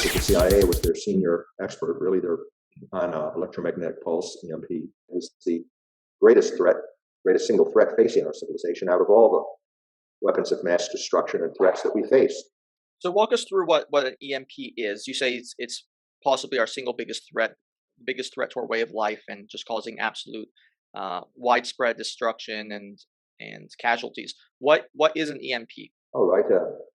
worked at the CIA, was their senior expert, really, they're on electromagnetic pulse, EMP, is the greatest threat, greatest single threat facing our civilization out of all the weapons of mass destruction and threats that we face. So walk us through what an EMP is. You say it's possibly our single biggest threat to our way of life, and just causing absolute widespread destruction and casualties. What is an EMP? All right.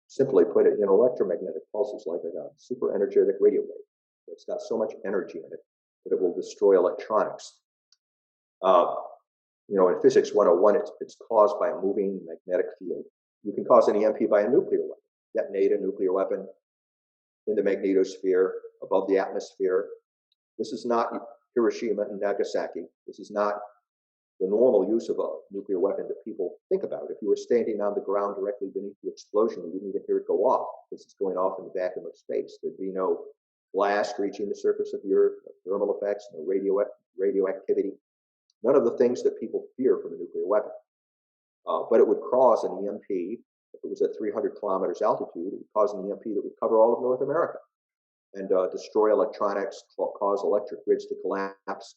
Simply put it, electromagnetic pulse is like a super energetic radio wave. It's got so much energy in it that it will destroy electronics. In Physics 101, it's caused by a moving magnetic field. You can cause an EMP by a nuclear weapon, detonate a nuclear weapon in the magnetosphere, above the atmosphere. This is not Hiroshima and Nagasaki. This is not the normal use of a nuclear weapon that people think about. If you were standing on the ground directly beneath the explosion, you wouldn't even hear it go off because it's going off in the vacuum of space. There'd be no blast reaching the surface of the Earth, no thermal effects, no radioactivity, none of the things that people fear from a nuclear weapon. But it would cause an EMP. If it was at 300 kilometers altitude, it would cause an EMP that would cover all of North America and destroy electronics, cause electric grids to collapse,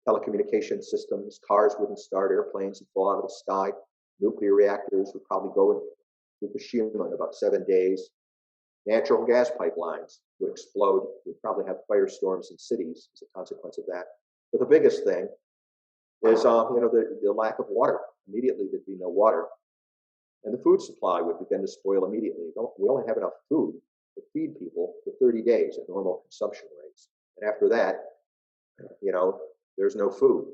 telecommunication systems, cars wouldn't start, airplanes would fall out of the sky, nuclear reactors would probably go in Fukushima in about 7 days, natural gas pipelines would explode, we'd probably have firestorms in cities as a consequence of that. But the biggest thing is, the lack of water. Immediately there'd be no water. And the food supply would begin to spoil immediately. We only have enough food to feed people for 30 days at normal consumption rates. And after that, there's no food.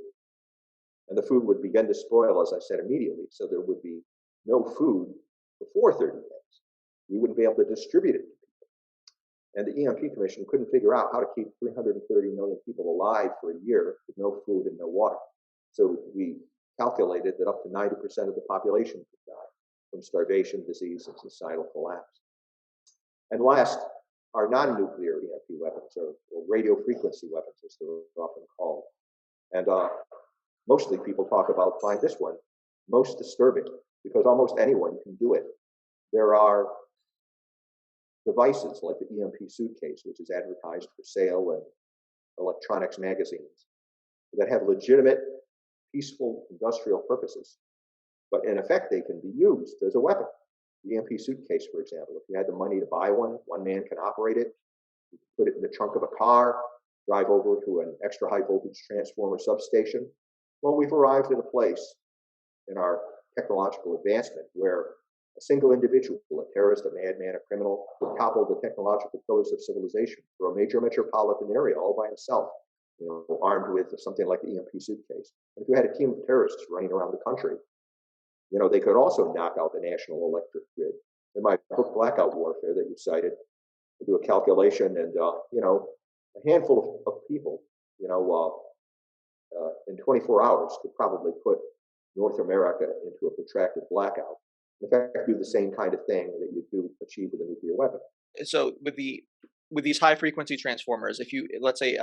And the food would begin to spoil, as I said, immediately. So there would be no food before 30 days. We wouldn't be able to distribute it to people. And the EMP Commission couldn't figure out how to keep 330 million people alive for a year with no food and no water. So we calculated that up to 90% of the population could die from starvation, disease, and societal collapse. And last, our non-nuclear EMP weapons, or radio frequency weapons, as they're often called. And mostly people talk about, find this one most disturbing, because almost anyone can do it. There are devices like the EMP suitcase, which is advertised for sale in electronics magazines, that have legitimate, peaceful industrial purposes. But in effect, they can be used as a weapon. The EMP suitcase, for example, if you had the money to buy one man can operate it. You can put it in the trunk of a car, drive over to an extra high voltage transformer substation. Well, we've arrived at a place in our technological advancement where a single individual, a terrorist, a madman, a criminal, would topple the technological pillars of civilization for a major metropolitan area all by himself, armed with something like the EMP suitcase. And if you had a team of terrorists running around the country, they could also knock out the national electric grid. In my book, Blackout Warfare, that you cited, we do a calculation, and a handful of people, in 24 hours could probably put North America into a protracted blackout. In fact, do the same kind of thing that you do achieve with a nuclear weapon. So with these high frequency transformers, if you, let's say,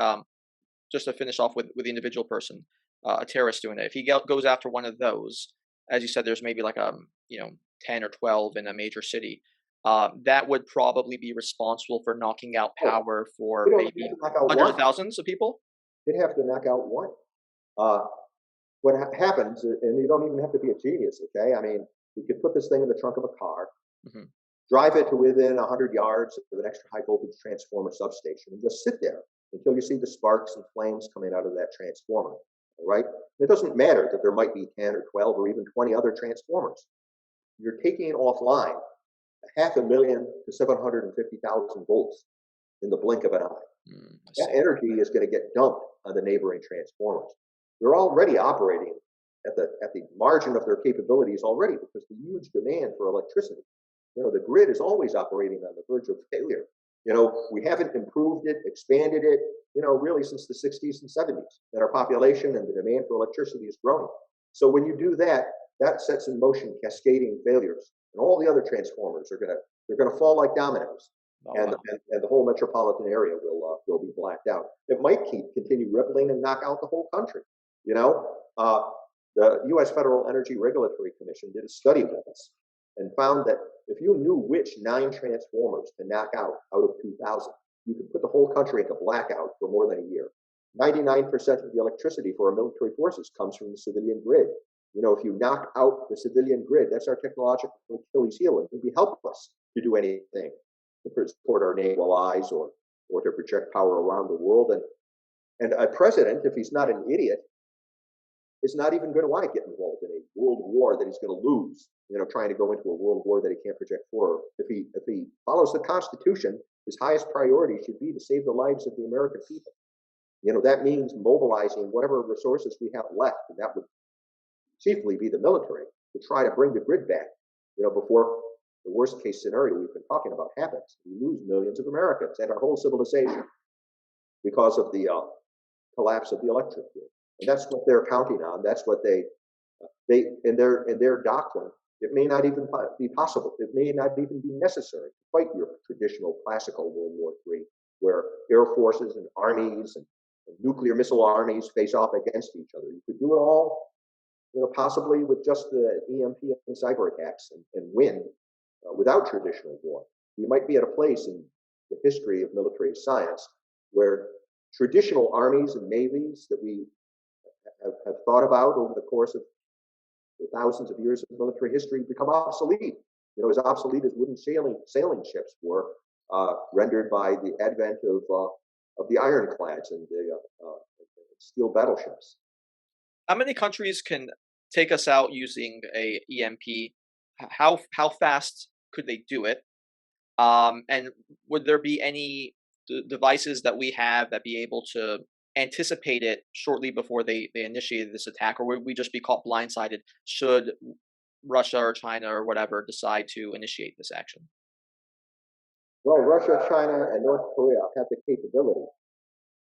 just to finish off with the individual person, a terrorist doing it, if he goes after one of those, as you said, there's maybe like 10 or 12 in a major city, that would probably be responsible for knocking out power for maybe hundreds of thousands of people. You'd have to knock out one. What happens, and you don't even have to be a genius, okay? I mean, you could put this thing in the trunk of a car, drive it to within 100 yards of an extra high voltage transformer substation, and just sit there until you see the sparks and flames coming out of that transformer, all right? It doesn't matter that there might be 10 or 12 or even 20 other transformers. You're taking offline 500,000 to 750,000 volts in the blink of an eye. That energy is going to get dumped on the neighboring transformers. They're already operating at the margin of their capabilities already because the huge demand for electricity. The grid is always operating on the verge of failure. We haven't improved it, expanded it, really since the 60s and 70s, that our population and the demand for electricity is growing. So when you do that, that sets in motion cascading failures, and all the other transformers they're going to fall like dominoes, and the whole metropolitan area will be blacked out. It might continue rippling and knock out the whole country. The U.S. Federal Energy Regulatory Commission did a study with us and found that if you knew which 9 transformers to knock out of 2,000, you could put the whole country into blackout for more than a year. 99% of the electricity for our military forces comes from the civilian grid. If you knock out the civilian grid, that's our technological Achilles heel. It would be helpless to do anything to support our naval allies or to project power around the world. And a president, if he's not an idiot, is not even going to want to get involved in a world war that he's going to lose, trying to go into a world war that he can't project forward. If he follows the Constitution, his highest priority should be to save the lives of the American people. That means mobilizing whatever resources we have left, and that would chiefly be the military, to try to bring the grid back, before the worst case scenario we've been talking about happens. We lose millions of Americans and our whole civilization because of the collapse of the electric grid. And that's what they're counting on. That's what they in their doctrine. It may not even be possible. It may not even be necessary to fight your traditional classical World War III, where air forces and armies and nuclear missile armies face off against each other. You could do it all, possibly with just the EMP and cyber attacks and win without traditional war. We might be at a place in the history of military science where traditional armies and navies that we have thought about over the course of the thousands of years of military history become obsolete. As obsolete as wooden sailing ships were, rendered by the advent of the ironclads and the steel battleships. How many countries can take us out using a EMP? How fast could they do it? And would there be any devices that we have that be able to anticipate it shortly before they initiated this attack, or would we just be caught blindsided should Russia or China or whatever decide to initiate this action? Well, Russia, China, and North Korea have the capability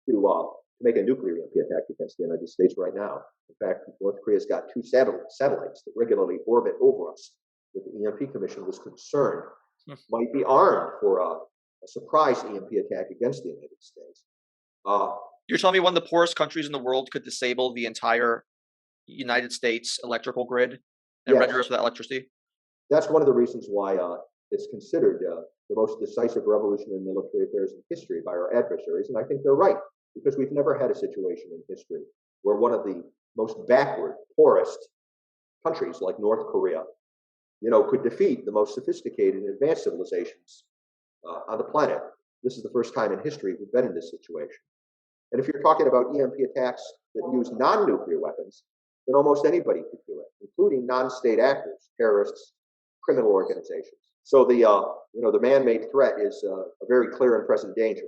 to make a nuclear EMP attack against the United States right now. In fact, North Korea's got two satellites that regularly orbit over us that the EMP Commission was concerned might be armed for a surprise EMP attack against the United States. You're telling me one of the poorest countries in the world could disable the entire United States electrical grid and Yes. render us without electricity? That's one of the reasons why it's considered the most decisive revolution in military affairs in history by our adversaries, and I think they're right, because we've never had a situation in history where one of the most backward, poorest countries like North Korea, could defeat the most sophisticated and advanced civilizations on the planet. This is the first time in history we've been in this situation. And if you're talking about EMP attacks that use non-nuclear weapons, then almost anybody could do it, including non-state actors, terrorists, criminal organizations. So the man-made threat is a very clear and present danger.